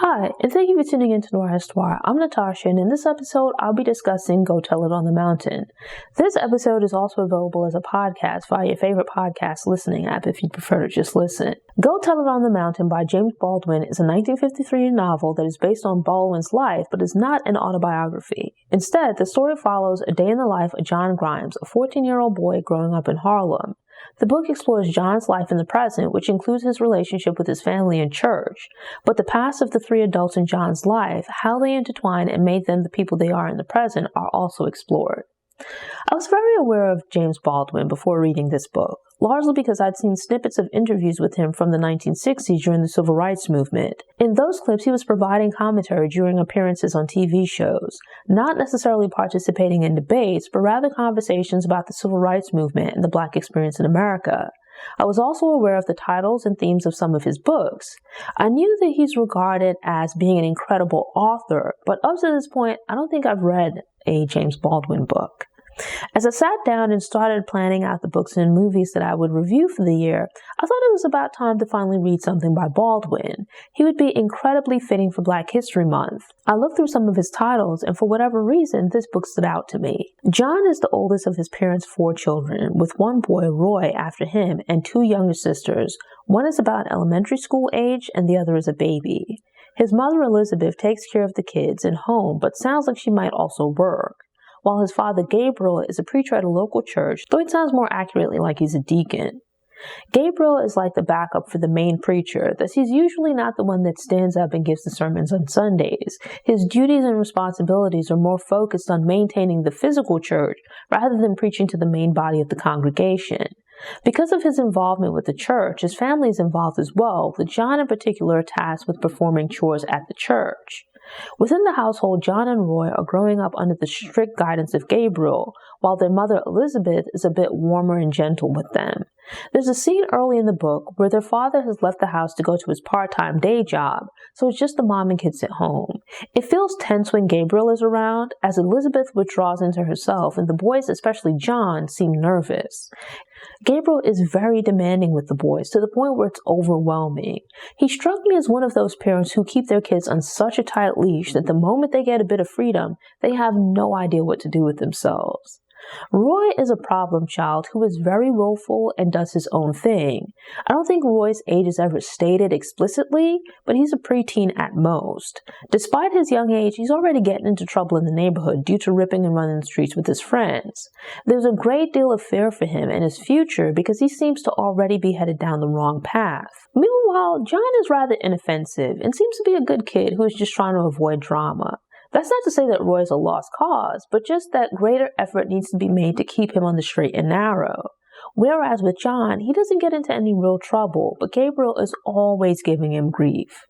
Hi, and thank you for tuning in to Noir Histoire. I'm Natasha, and in this episode, I'll be discussing Go Tell It on the Mountain. This episode is also available as a podcast via your favorite podcast listening app if you prefer to just listen. Go Tell It on the Mountain by James Baldwin is a 1953 novel that is based on Baldwin's life, but is not an autobiography. Instead, the story follows a day in the life of John Grimes, a 14-year-old boy growing up in Harlem. The book explores John's life in the present, which includes his relationship with his family and church, but the past of the three adults in John's life, how they intertwine and made them the people they are in the present, are also explored. I was very aware of James Baldwin before reading this book, largely because I'd seen snippets of interviews with him from the 1960s during the Civil Rights Movement. In those clips, he was providing commentary during appearances on TV shows, not necessarily participating in debates, but rather conversations about the Civil Rights Movement and the Black experience in America. I was also aware of the titles and themes of some of his books. I knew that he's regarded as being an incredible author, but up to this point, I don't think I've read a James Baldwin book. As I sat down and started planning out the books and movies that I would review for the year, I thought it was about time to finally read something by Baldwin. He would be incredibly fitting for Black History Month. I looked through some of his titles, and for whatever reason, this book stood out to me. John is the oldest of his parents' 4 children, with one boy, Roy, after him, and 2 younger sisters. One is about elementary school age, and the other is a baby. His mother, Elizabeth, takes care of the kids and home, but sounds like she might also work, while his father, Gabriel, is a preacher at a local church, though it sounds more accurately like he's a deacon. Gabriel is like the backup for the main preacher, thus he's usually not the one that stands up and gives the sermons on Sundays. His duties and responsibilities are more focused on maintaining the physical church rather than preaching to the main body of the congregation. Because of his involvement with the church, his family is involved as well, with John in particular tasked with performing chores at the church. Within the household, John and Roy are growing up under the strict guidance of Gabriel, while their mother Elizabeth is a bit warmer and gentle with them. There's a scene early in the book where their father has left the house to go to his part-time day job, so it's just the mom and kids at home. It feels tense when Gabriel is around, as Elizabeth withdraws into herself, and the boys, especially John, seem nervous. Gabriel is very demanding with the boys, to the point where it's overwhelming. He struck me as one of those parents who keep their kids on such a tight leash that the moment they get a bit of freedom, they have no idea what to do with themselves. Roy is a problem child who is very willful and does his own thing. I don't think Roy's age is ever stated explicitly, but he's a preteen at most. Despite his young age, he's already getting into trouble in the neighborhood due to ripping and running the streets with his friends. There's a great deal of fear for him and his future because he seems to already be headed down the wrong path. Meanwhile, John is rather inoffensive and seems to be a good kid who is just trying to avoid drama. That's not to say that Roy is a lost cause, but just that greater effort needs to be made to keep him on the straight and narrow. Whereas with John, he doesn't get into any real trouble, but Gabriel is always giving him grief.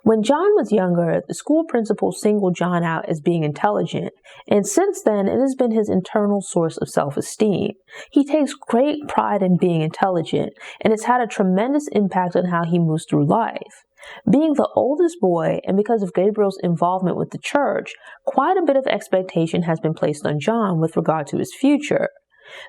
When John was younger, the school principal singled John out as being intelligent, and since then it has been his internal source of self-esteem. He takes great pride in being intelligent, and it's had a tremendous impact on how he moves through life. Being the oldest boy, and because of Gabriel's involvement with the church, quite a bit of expectation has been placed on John with regard to his future.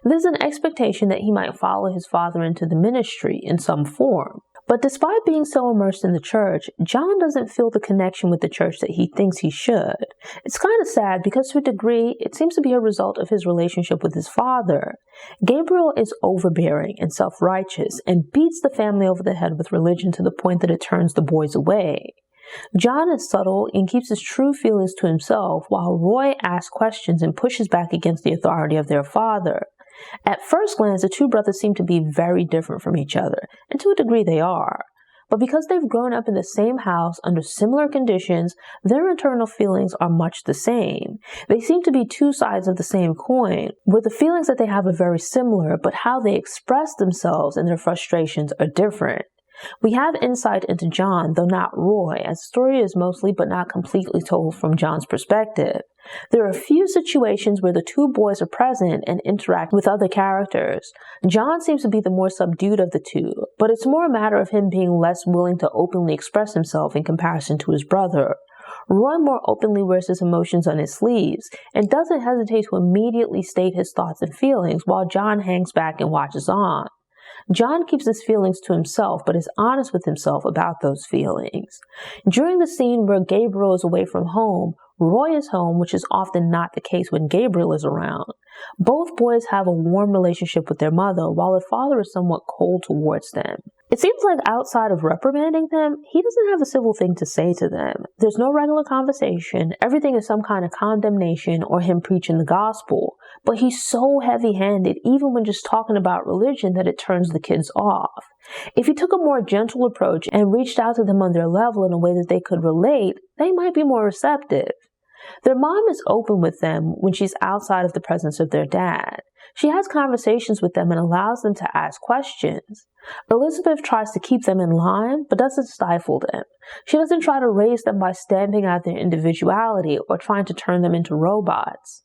There's an expectation that he might follow his father into the ministry in some form. But despite being so immersed in the church, John doesn't feel the connection with the church that he thinks he should. It's kind of sad because to a degree, it seems to be a result of his relationship with his father. Gabriel is overbearing and self-righteous and beats the family over the head with religion to the point that it turns the boys away. John is subtle and keeps his true feelings to himself, while Roy asks questions and pushes back against the authority of their father. At first glance, the two brothers seem to be very different from each other, and to a degree they are. But because they've grown up in the same house under similar conditions, their internal feelings are much the same. They seem to be 2 sides of the same coin, where the feelings that they have are very similar, but how they express themselves and their frustrations are different. We have insight into John, though not Roy, as the story is mostly but not completely told from John's perspective. There are a few situations where the 2 boys are present and interact with other characters. John seems to be the more subdued of the 2, but it's more a matter of him being less willing to openly express himself in comparison to his brother. Roy more openly wears his emotions on his sleeves and doesn't hesitate to immediately state his thoughts and feelings, while John hangs back and watches on. John keeps his feelings to himself, but is honest with himself about those feelings. During the scene where Gabriel is away from home, Roy is home, which is often not the case when Gabriel is around. Both boys have a warm relationship with their mother, while their father is somewhat cold towards them. It seems like outside of reprimanding them, he doesn't have a civil thing to say to them. There's no regular conversation. Everything is some kind of condemnation or him preaching the gospel. But he's so heavy-handed, even when just talking about religion, that it turns the kids off. If he took a more gentle approach and reached out to them on their level in a way that they could relate, they might be more receptive. Their mom is open with them when she's outside of the presence of their dad. She has conversations with them and allows them to ask questions. Elizabeth tries to keep them in line, but doesn't stifle them. She doesn't try to raise them by stamping out their individuality or trying to turn them into robots.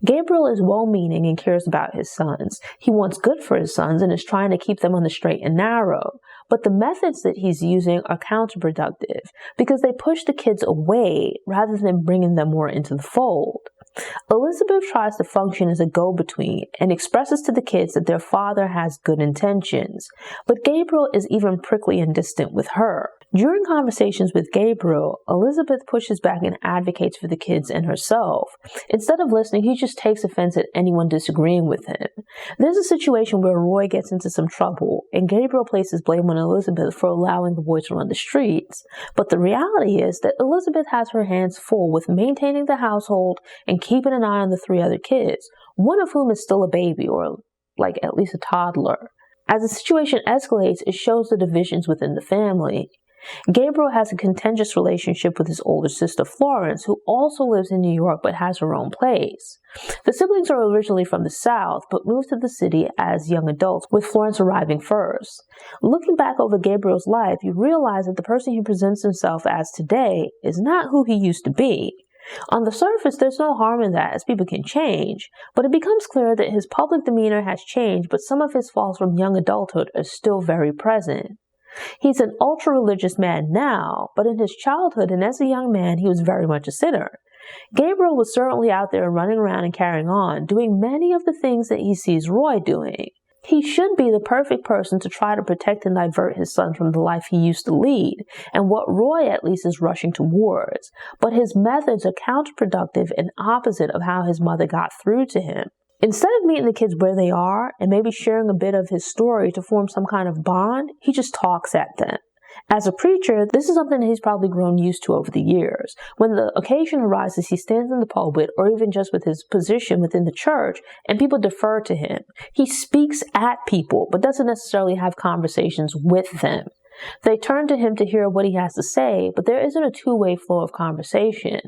Gabriel is well-meaning and cares about his sons. He wants good for his sons and is trying to keep them on the straight and narrow. But the methods that he's using are counterproductive because they push the kids away rather than bringing them more into the fold. Elizabeth tries to function as a go-between and expresses to the kids that their father has good intentions, but Gabriel is even prickly and distant with her. During conversations with Gabriel, Elizabeth pushes back and advocates for the kids and herself. Instead of listening, he just takes offense at anyone disagreeing with him. There's a situation where Roy gets into some trouble, and Gabriel places blame on Elizabeth for allowing the boys to run the streets. But the reality is that Elizabeth has her hands full with maintaining the household and keeping an eye on the 3 other kids, one of whom is still a baby, or like at least a toddler. As the situation escalates, it shows the divisions within the family. Gabriel has a contentious relationship with his older sister Florence, who also lives in New York but has her own place. The siblings are originally from the South, but moved to the city as young adults, with Florence arriving first. Looking back over Gabriel's life, you realize that the person he presents himself as today is not who he used to be. On the surface, there's no harm in that, as people can change, but it becomes clear that his public demeanor has changed, but some of his faults from young adulthood are still very present. He's an ultra-religious man now, but in his childhood and as a young man, he was very much a sinner. Gabriel was certainly out there running around and carrying on, doing many of the things that he sees Roy doing. He should be the perfect person to try to protect and divert his son from the life he used to lead, and what Roy at least is rushing towards. But his methods are counterproductive and opposite of how his mother got through to him. Instead of meeting the kids where they are and maybe sharing a bit of his story to form some kind of bond, he just talks at them. As a preacher, this is something that he's probably grown used to over the years. When the occasion arises, he stands in the pulpit or even just with his position within the church, and people defer to him. He speaks at people, but doesn't necessarily have conversations with them. They turn to him to hear what he has to say, but there isn't a two-way flow of conversation.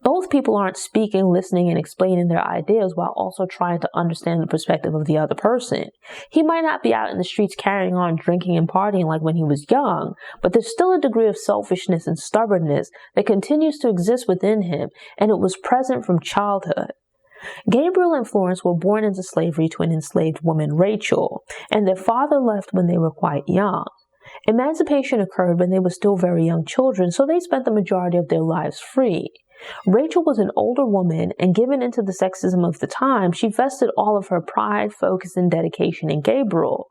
Both people aren't speaking, listening, and explaining their ideas while also trying to understand the perspective of the other person. He might not be out in the streets carrying on drinking and partying like when he was young, but there's still a degree of selfishness and stubbornness that continues to exist within him, and it was present from childhood. Gabriel and Florence were born into slavery to an enslaved woman, Rachel, and their father left when they were quite young. Emancipation occurred when they were still very young children, so they spent the majority of their lives free. Rachel was an older woman, and given into the sexism of the time, she vested all of her pride, focus, and dedication in Gabriel.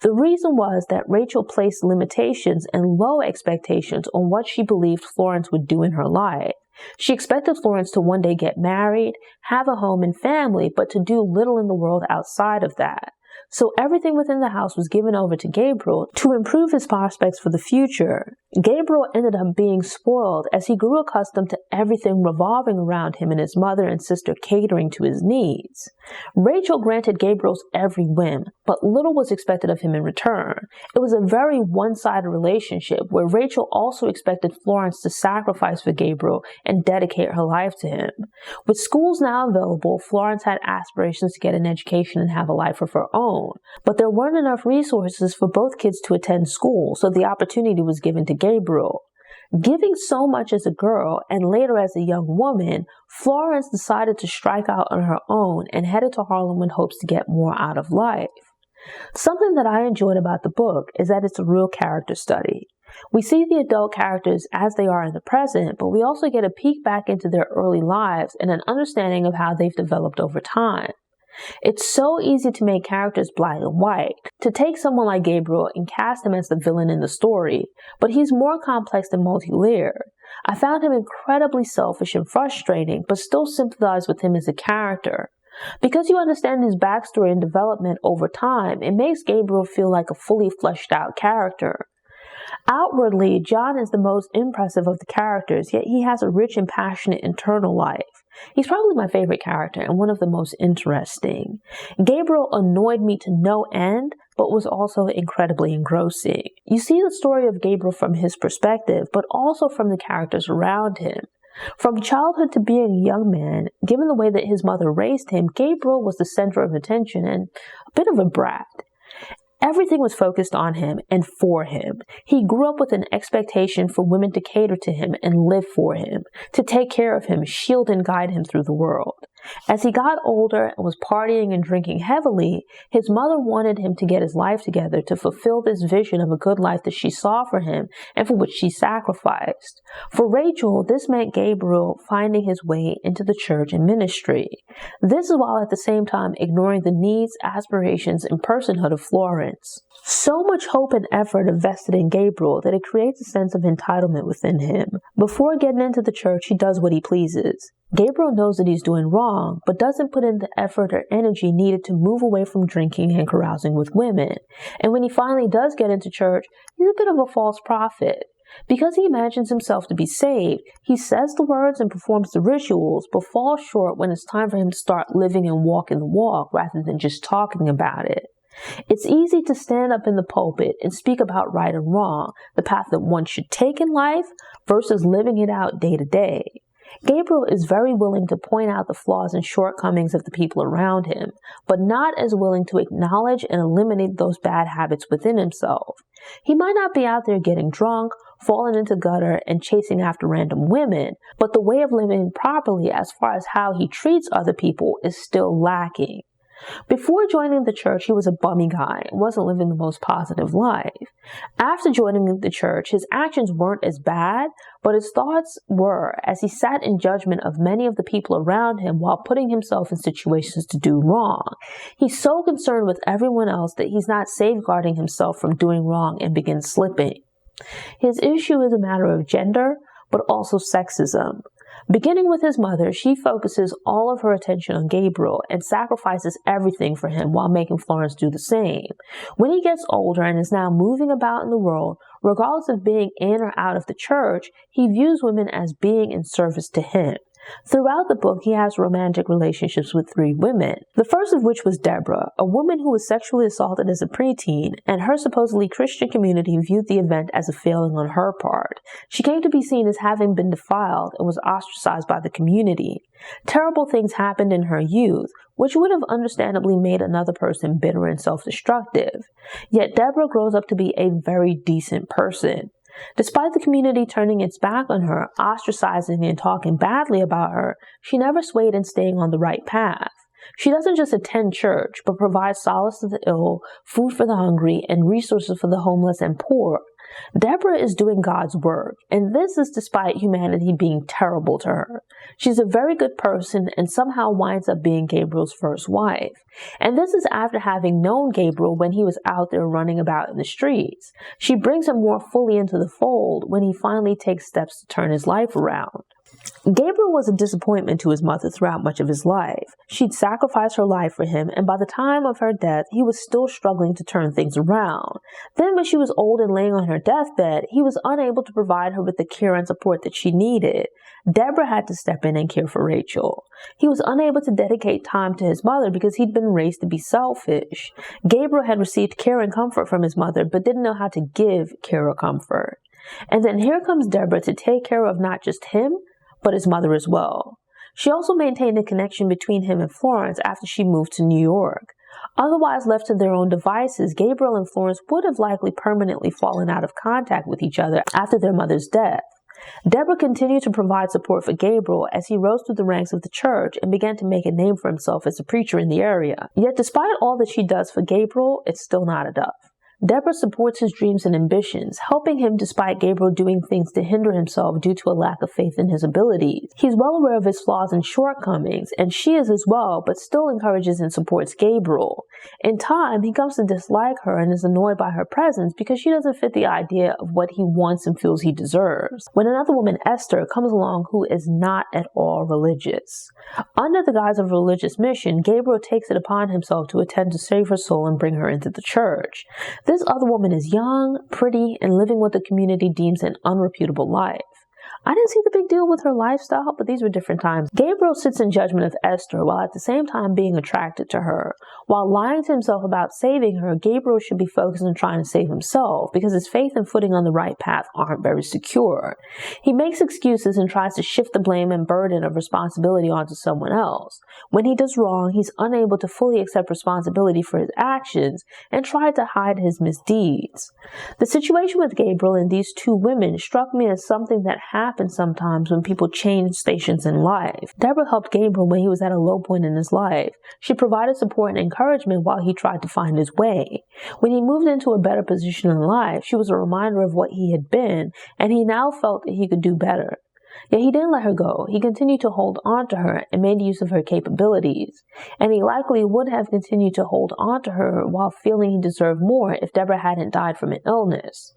The reason was that Rachel placed limitations and low expectations on what she believed Florence would do in her life. She expected Florence to one day get married, have a home and family, but to do little in the world outside of that. So everything within the house was given over to Gabriel to improve his prospects for the future. Gabriel ended up being spoiled as he grew accustomed to everything revolving around him and his mother and sister catering to his needs. Rachel granted Gabriel's every whim, but little was expected of him in return. It was a very one-sided relationship where Rachel also expected Florence to sacrifice for Gabriel and dedicate her life to him. With schools now available, Florence had aspirations to get an education and have a life of her own, but there weren't enough resources for both kids to attend school, so the opportunity was given to Gabriel. Giving so much as a girl and later as a young woman, Florence decided to strike out on her own and headed to Harlem in hopes to get more out of life. Something that I enjoyed about the book is that it's a real character study. We see the adult characters as they are in the present, but we also get a peek back into their early lives and an understanding of how they've developed over time. It's so easy to make characters black and white, to take someone like Gabriel and cast him as the villain in the story, but he's more complex and multi-layered. I found him incredibly selfish and frustrating, but still sympathized with him as a character. Because you understand his backstory and development over time, it makes Gabriel feel like a fully fleshed out character. Outwardly, John is the most impressive of the characters, yet he has a rich and passionate internal life. He's probably my favorite character and one of the most interesting. Gabriel annoyed me to no end, but was also incredibly engrossing. You see the story of Gabriel from his perspective, but also from the characters around him. From childhood to being a young man, given the way that his mother raised him, Gabriel was the center of attention and a bit of a brat. Everything was focused on him and for him. He grew up with an expectation for women to cater to him and live for him, to take care of him, shield and guide him through the world. As he got older and was partying and drinking heavily, his mother wanted him to get his life together to fulfill this vision of a good life that she saw for him and for which she sacrificed. For Rachel, this meant Gabriel finding his way into the church and ministry. This is while at the same time ignoring the needs, aspirations, and personhood of Florence. So much hope and effort invested in Gabriel that it creates a sense of entitlement within him. Before getting into the church, he does what he pleases. Gabriel knows that he's doing wrong, but doesn't put in the effort or energy needed to move away from drinking and carousing with women. And when he finally does get into church, he's a bit of a false prophet. Because he imagines himself to be saved, he says the words and performs the rituals, but falls short when it's time for him to start living and walking the walk rather than just talking about it. It's easy to stand up in the pulpit and speak about right and wrong, the path that one should take in life versus living it out day to day. Gabriel is very willing to point out the flaws and shortcomings of the people around him, but not as willing to acknowledge and eliminate those bad habits within himself. He might not be out there getting drunk, falling into gutter, and chasing after random women, but the way of living properly as far as how he treats other people is still lacking. Before joining the church, he was a bummy guy and wasn't living the most positive life. After joining the church, his actions weren't as bad, but his thoughts were, as he sat in judgment of many of the people around him while putting himself in situations to do wrong. He's so concerned with everyone else that he's not safeguarding himself from doing wrong and begins slipping. His issue is a matter of gender, but also sexism. Beginning with his mother, she focuses all of her attention on Gabriel and sacrifices everything for him while making Florence do the same. When he gets older and is now moving about in the world, regardless of being in or out of the church, he views women as being in service to him. Throughout the book, he has romantic relationships with 3 women, the first of which was Deborah, a woman who was sexually assaulted as a preteen, and her supposedly Christian community viewed the event as a failing on her part. She came to be seen as having been defiled and was ostracized by the community. Terrible things happened in her youth, which would have understandably made another person bitter and self-destructive. Yet Deborah grows up to be a very decent person. Despite the community turning its back on her, ostracizing and talking badly about her, she never swayed in staying on the right path. She doesn't just attend church, but provides solace to the ill, food for the hungry, and resources for the homeless and poor. Deborah is doing God's work, and this is despite humanity being terrible to her. She's a very good person and somehow winds up being Gabriel's first wife. And this is after having known Gabriel when he was out there running about in the streets. She brings him more fully into the fold when he finally takes steps to turn his life around. Gabriel was a disappointment to his mother throughout much of his life. She'd sacrificed her life for him, and by the time of her death, he was still struggling to turn things around. Then when she was old and laying on her deathbed, he was unable to provide her with the care and support that she needed. Deborah had to step in and care for Rachel. He was unable to dedicate time to his mother because he'd been raised to be selfish. Gabriel had received care and comfort from his mother, but didn't know how to give care or comfort. And then here comes Deborah to take care of not just him, but his mother as well. She also maintained a connection between him and Florence after she moved to New York. Otherwise left to their own devices, Gabriel and Florence would have likely permanently fallen out of contact with each other after their mother's death. Deborah continued to provide support for Gabriel as he rose through the ranks of the church and began to make a name for himself as a preacher in the area. Yet despite all that she does for Gabriel, it's still not enough. Deborah supports his dreams and ambitions, helping him despite Gabriel doing things to hinder himself due to a lack of faith in his abilities. He's well aware of his flaws and shortcomings, and she is as well, but still encourages and supports Gabriel. In time, he comes to dislike her and is annoyed by her presence because she doesn't fit the idea of what he wants and feels he deserves. When another woman, Esther, comes along who is not at all religious. Under the guise of a religious mission, Gabriel takes it upon himself to attempt to save her soul and bring her into the church. This other woman is young, pretty, and living what the community deems an unreputable life. I didn't see the big deal with her lifestyle, but these were different times. Gabriel sits in judgment of Esther while at the same time being attracted to her. While lying to himself about saving her, Gabriel should be focused on trying to save himself because his faith and footing on the right path aren't very secure. He makes excuses and tries to shift the blame and burden of responsibility onto someone else. When he does wrong, he's unable to fully accept responsibility for his actions and tries to hide his misdeeds. The situation with Gabriel and these two women struck me as something that happens sometimes when people change stations in life. Deborah helped Gabriel when he was at a low point in his life. She provided support and encouragement while he tried to find his way. When he moved into a better position in life, she was a reminder of what he had been, and he now felt that he could do better. Yet he didn't let her go. He continued to hold on to her and made use of her capabilities. And he likely would have continued to hold on to her while feeling he deserved more if Deborah hadn't died from an illness.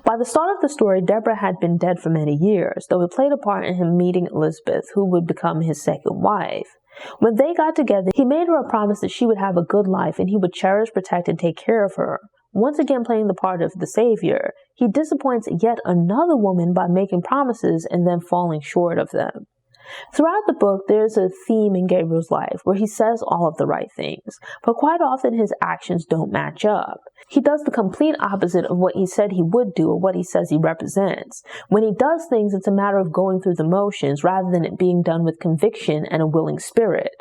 By the start of the story, Deborah had been dead for many years, though it played a part in him meeting Elizabeth, who would become his second wife. When they got together, he made her a promise that she would have a good life and he would cherish, protect, and take care of her. Once again playing the part of the savior, he disappoints yet another woman by making promises and then falling short of them. Throughout the book, there's a theme in Gabriel's life where he says all of the right things, but quite often his actions don't match up. He does the complete opposite of what he said he would do or what he says he represents. When he does things, it's a matter of going through the motions rather than it being done with conviction and a willing spirit.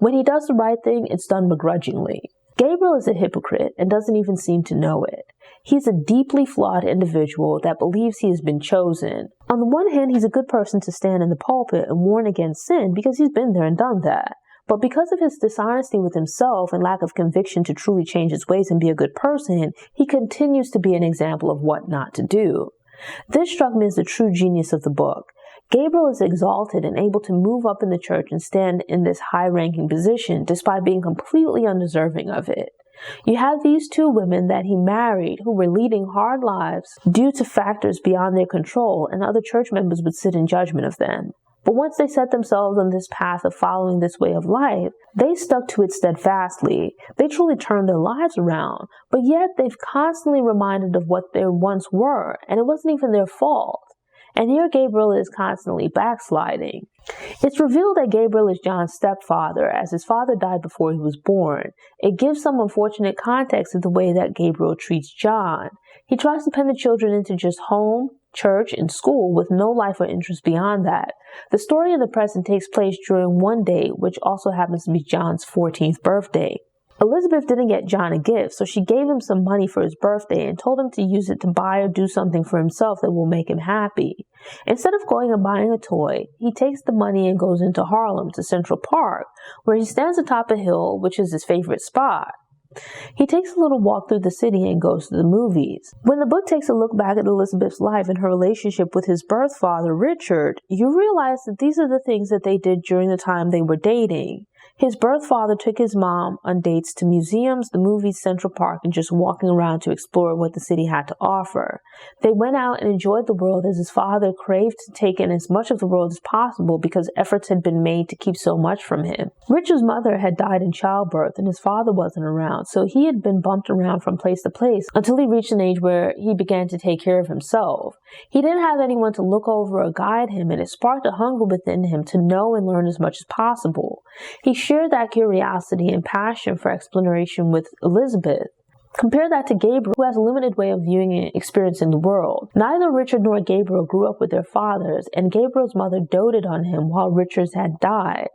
When he does the right thing, it's done begrudgingly. Gabriel is a hypocrite and doesn't even seem to know it. He's a deeply flawed individual that believes he has been chosen. On the one hand, he's a good person to stand in the pulpit and warn against sin because he's been there and done that. But because of his dishonesty with himself and lack of conviction to truly change his ways and be a good person, he continues to be an example of what not to do. This struck me as the true genius of the book. Gabriel is exalted and able to move up in the church and stand in this high-ranking position despite being completely undeserving of it. You have these two women that he married who were leading hard lives due to factors beyond their control, and other church members would sit in judgment of them. But once they set themselves on this path of following this way of life, they stuck to it steadfastly. They truly turned their lives around, but yet they've constantly reminded of what they once were, and it wasn't even their fault. And here Gabriel is constantly backsliding. It's revealed that Gabriel is John's stepfather, as his father died before he was born. It gives some unfortunate context to the way that Gabriel treats John. He tries to pin the children into just home, church, and school with no life or interest beyond that. The story in the present takes place during one day, which also happens to be John's 14th birthday. Elizabeth didn't get John a gift, so she gave him some money for his birthday and told him to use it to buy or do something for himself that will make him happy. Instead of going and buying a toy, he takes the money and goes into Harlem to Central Park, where he stands atop a hill, which is his favorite spot. He takes a little walk through the city and goes to the movies. When the book takes a look back at Elizabeth's life and her relationship with his birth father, Richard, you realize that these are the things that they did during the time they were dating. His birth father took his mom on dates to museums, the movies, Central Park, and just walking around to explore what the city had to offer. They went out and enjoyed the world as his father craved to take in as much of the world as possible because efforts had been made to keep so much from him. Richard's mother had died in childbirth and his father wasn't around, so he had been bumped around from place to place until he reached an age where he began to take care of himself. He didn't have anyone to look over or guide him, and it sparked a hunger within him to know and learn as much as possible. He shared that curiosity and passion for exploration with Elizabeth. Compare that to Gabriel, who has a limited way of viewing and experiencing the world. Neither Richard nor Gabriel grew up with their fathers, and Gabriel's mother doted on him while Richard's had died.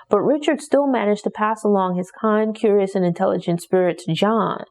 But Richard still managed to pass along his kind, curious, and intelligent spirit to John.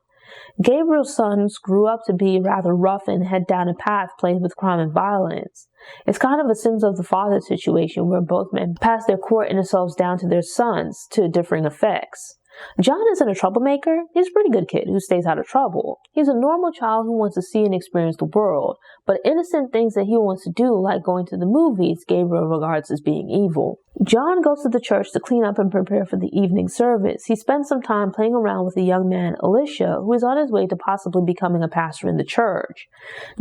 Gabriel's sons grew up to be rather rough and head down a path plagued with crime and violence. It's kind of a sins of the father situation where both men pass their core inner selves down to their sons to differing effects. John isn't a troublemaker. He's a pretty good kid who stays out of trouble. He's a normal child who wants to see and experience the world, but innocent things that he wants to do, like going to the movies, Gabriel regards as being evil. John goes to the church to clean up and prepare for the evening service. He spends some time playing around with a young man, Alicia, who is on his way to possibly becoming a pastor in the church.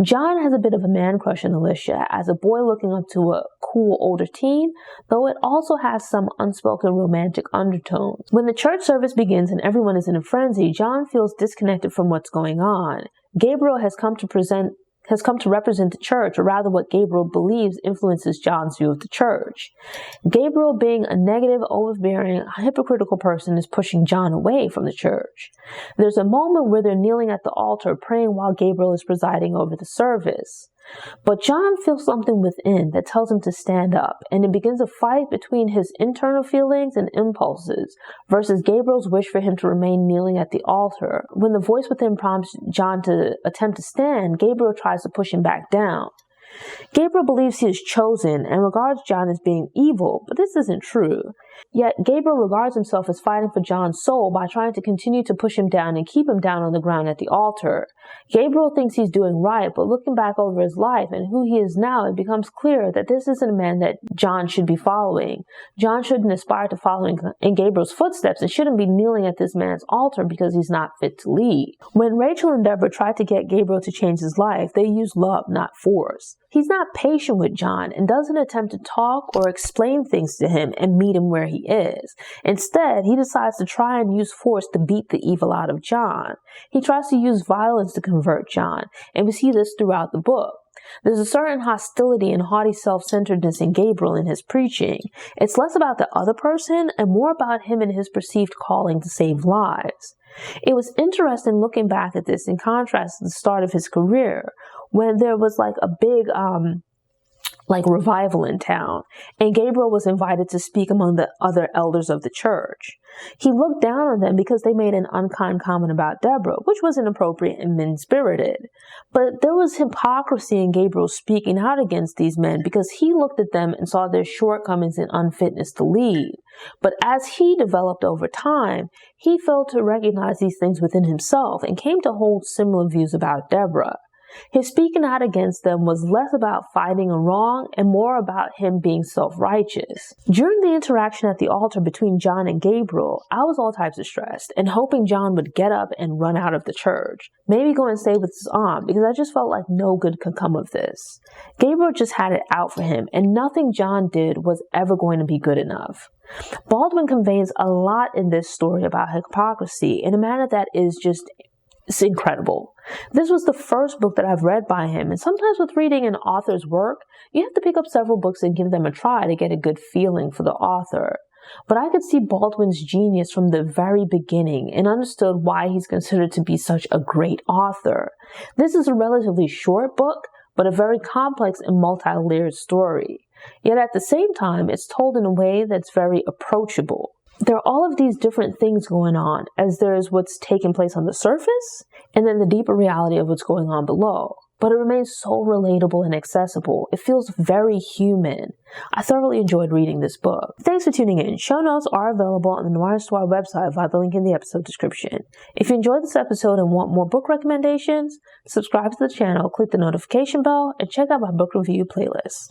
John has a bit of a man crush on Alicia as a boy looking up to a cool older teen, though it also has some unspoken romantic undertones. When the church service begins and everyone is in a frenzy, John feels disconnected from what's going on. Gabriel has come to represent the church, or rather what Gabriel believes influences John's view of the church. Gabriel, being a negative, overbearing, hypocritical person, is pushing John away from the church. There's a moment where they're kneeling at the altar praying while Gabriel is presiding over the service. But John feels something within that tells him to stand up, and it begins a fight between his internal feelings and impulses versus Gabriel's wish for him to remain kneeling at the altar. When the voice within prompts John to attempt to stand, Gabriel tries to push him back down. Gabriel believes he is chosen and regards John as being evil, but this isn't true. Yet Gabriel regards himself as fighting for John's soul by trying to continue to push him down and keep him down on the ground at the altar. Gabriel thinks he's doing right, but looking back over his life and who he is now, it becomes clear that this isn't a man that John should be following. John shouldn't aspire to following in Gabriel's footsteps and shouldn't be kneeling at this man's altar because he's not fit to lead. When Rachel and Deborah tried to get Gabriel to change his life, they used love, not force. He's not patient with John and doesn't attempt to talk or explain things to him and meet him where he is. Instead, he decides to try and use force to beat the evil out of John. He tries to use violence to convert John, and we see this throughout the book. There's a certain hostility and haughty self-centeredness in Gabriel in his preaching. It's less about the other person and more about him and his perceived calling to save lives. It was interesting looking back at this in contrast to the start of his career, when there was like a big revival in town, and Gabriel was invited to speak among the other elders of the church. He looked down on them because they made an unkind comment about Deborah, which was inappropriate and mean-spirited. But there was hypocrisy in Gabriel speaking out against these men because he looked at them and saw their shortcomings and unfitness to lead. But as he developed over time, he failed to recognize these things within himself and came to hold similar views about Deborah. His speaking out against them was less about fighting a wrong and more about him being self-righteous. During the interaction at the altar between John and Gabriel, I was all types of stressed and hoping John would get up and run out of the church, maybe go and stay with his aunt, because I just felt like no good could come of this. Gabriel just had it out for him, and nothing John did was ever going to be good enough. Baldwin conveys a lot in this story about hypocrisy in a manner that is just it's incredible. This was the first book that I've read by him, and sometimes with reading an author's work, you have to pick up several books and give them a try to get a good feeling for the author. But I could see Baldwin's genius from the very beginning and understood why he's considered to be such a great author. This is a relatively short book, but a very complex and multi-layered story. Yet at the same time, it's told in a way that's very approachable. There are all of these different things going on, as there's what's taking place on the surface, and then the deeper reality of what's going on below. But it remains so relatable and accessible. It feels very human. I thoroughly enjoyed reading this book. Thanks for tuning in. Show notes are available on the Noir Histoire website via the link in the episode description. If you enjoyed this episode and want more book recommendations, subscribe to the channel, click the notification bell, and check out my book review playlist.